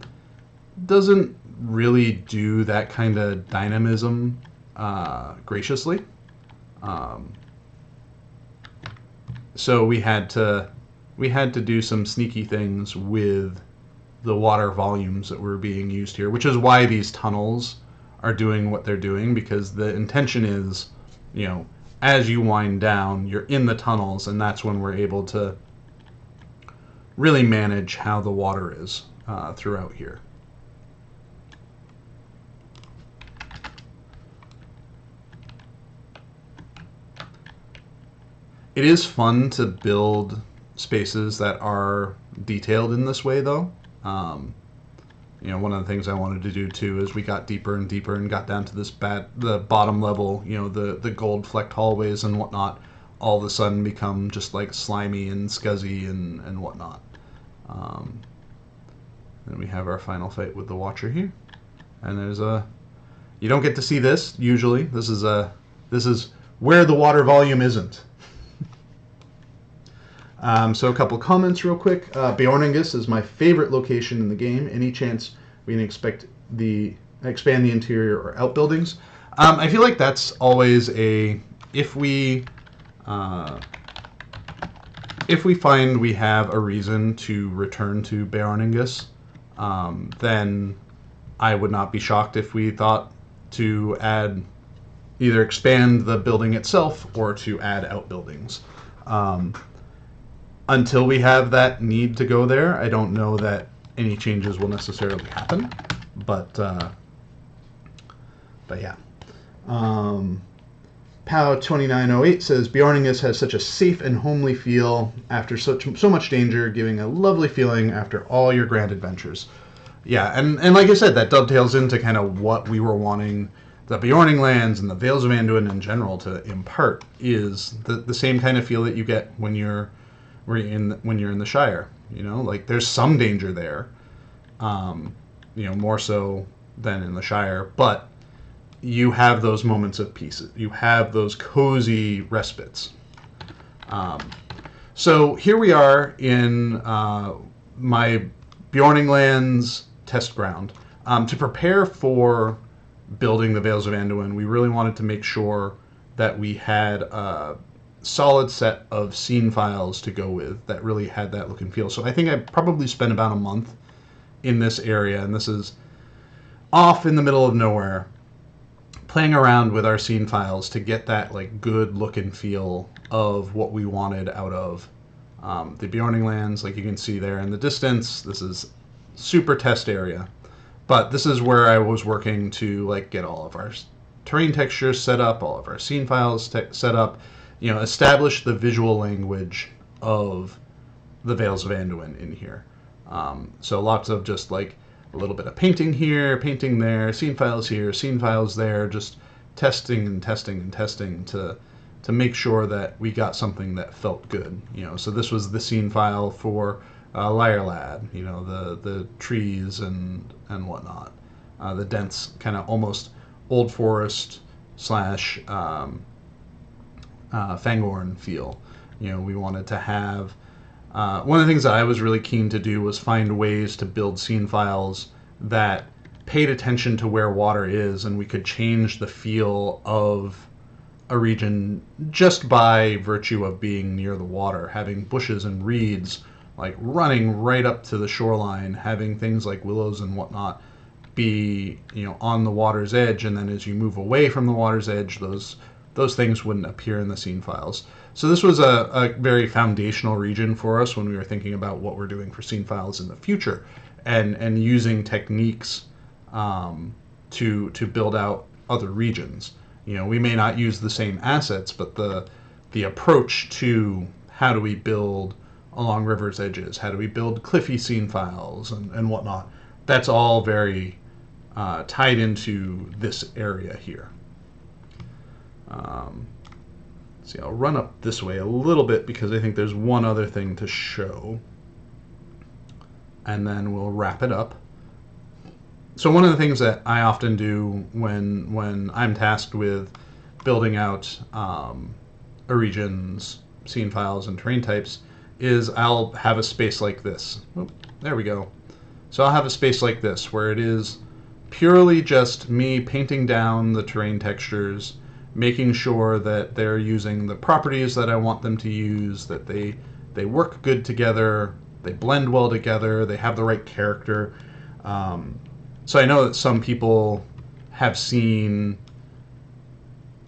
doesn't really do that kind of dynamism graciously. So we had to do some sneaky things with the water volumes that were being used here, which is why these tunnels are doing what they're doing, because the intention is, as you wind down, you're in the tunnels, and that's when we're able to really manage how the water is throughout here. It is fun to build spaces that are detailed in this way, though. One of the things I wanted to do too is we got deeper and deeper and got down to the bottom level. The gold flecked hallways and whatnot all of a sudden become just like slimy and scuzzy and whatnot. Then we have our final fight with the Watcher here, and there's a You don't get to see this usually. This is where the water volume isn't. So a couple comments real quick. Bjorningus is my favorite location in the game. Any chance we can expand the interior or outbuildings? I feel like that's always if we find we have a reason to return to Bjorningus, then I would not be shocked if we thought to either expand the building itself or to add outbuildings. Until we have that need to go there, I don't know that any changes will necessarily happen. But yeah. Pow2908 says Bjorningus has such a safe and homely feel after so much danger, giving a lovely feeling after all your grand adventures. Yeah, and like I said, that dovetails into kind of what we were wanting the Bjorning lands and the Vales of Anduin in general to impart, is the same kind of feel that you get when you're in the Shire. You know, like there's some danger there, more so than in the Shire, but you have those moments of peace. You have those cozy respites. So here we are in my Bjorning lands test ground. To prepare for building the Vales of Anduin, we really wanted to make sure that we had a solid set of scene files to go with that really had that look and feel. So I think I probably spent about a month in this area, and this is off in the middle of nowhere, playing around with our scene files to get that like good look and feel of what we wanted out of the Bjorning lands. Like you can see there in the distance, this is super test area, but this is where I was working to like get all of our terrain textures set up, all of our scene files set up, establish the visual language of the Vales of Anduin in here. So lots of just like a little bit of painting here, painting there, scene files here, scene files there, just testing and testing and testing to make sure that we got something that felt good. So this was the scene file for Lyre Lad, the trees and whatnot, the dense kind of almost old forest / Fangorn feel. We wanted to have one of the things that I was really keen to do was find ways to build scene files that paid attention to where water is, and we could change the feel of a region just by virtue of being near the water, having bushes and reeds like running right up to the shoreline, having things like willows and whatnot be on the water's edge, and then as you move away from the water's edge, those things wouldn't appear in the scene files. So this was a very foundational region for us when we were thinking about what we're doing for scene files in the future, and using techniques to build out other regions. We may not use the same assets, but the approach to how do we build along rivers' edges, how do we build cliffy scene files and whatnot, that's all very tied into this area here. See, I'll run up this way a little bit because I think there's one other thing to show, and then we'll wrap it up. So one of the things that I often do when I'm tasked with building out a region's scene files and terrain types is I'll have a space like this. Oh, there we go. So I'll have a space like this where it is purely just me painting down the terrain textures, making sure that they're using the properties that I want them to use, that they work good together, they blend well together, they have the right character. So I know that some people have seen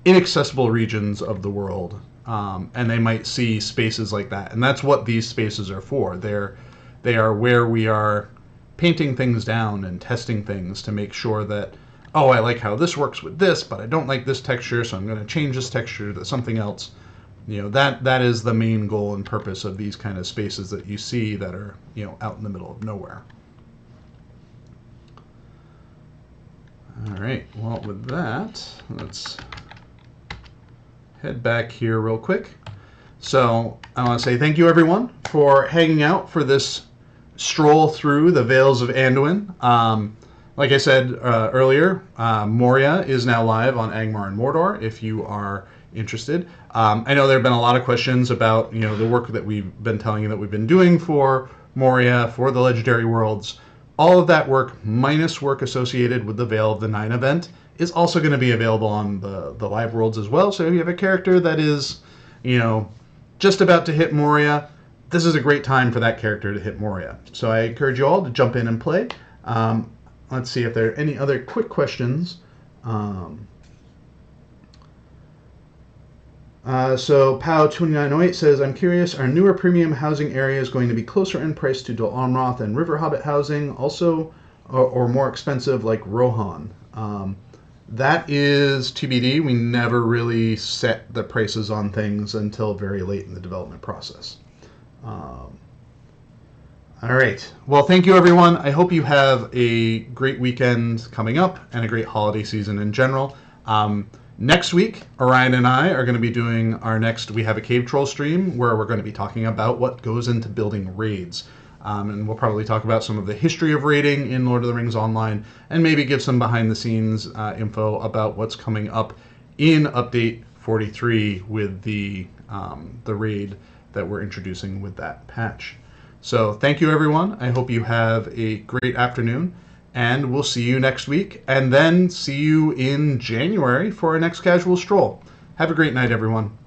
inaccessible regions of the world, and they might see spaces like that, and that's what these spaces are for. They are where we are painting things down and testing things to make sure that, oh, I like how this works with this, but I don't like this texture, so I'm going to change this texture to something else. That is the main goal and purpose of these kind of spaces that you see that are, out in the middle of nowhere. All right, well, with that, let's head back here real quick. So I want to say thank you, everyone, for hanging out for this stroll through the Vales of Anduin. Like I said earlier, Moria is now live on Angmar and Mordor. If you are interested, I know there have been a lot of questions about the work that we've been telling you that we've been doing for Moria, for the Legendary Worlds. All of that work, minus work associated with the Veil of the Nine event, is also going to be available on the live worlds as well. So if you have a character that is, just about to hit Moria, this is a great time for that character to hit Moria. So I encourage you all to jump in and play. Let's see if there are any other quick questions. So POW2908 says, I'm curious, are newer premium housing areas going to be closer in price to Dol Amroth and River Hobbit housing also, or more expensive like Rohan? That is TBD. We never really set the prices on things until very late in the development process. All right. Well, thank you, everyone. I hope you have a great weekend coming up and a great holiday season in general. Next week, Orion and I are going to be doing our next We Have a Cave Troll stream where we're going to be talking about what goes into building raids. And we'll probably talk about some of the history of raiding in Lord of the Rings Online and maybe give some behind-the-scenes info about what's coming up in Update 43 with the raid that we're introducing with that patch. So thank you, everyone. I hope you have a great afternoon, and we'll see you next week, and then see you in January for our next Casual Stroll. Have a great night, everyone.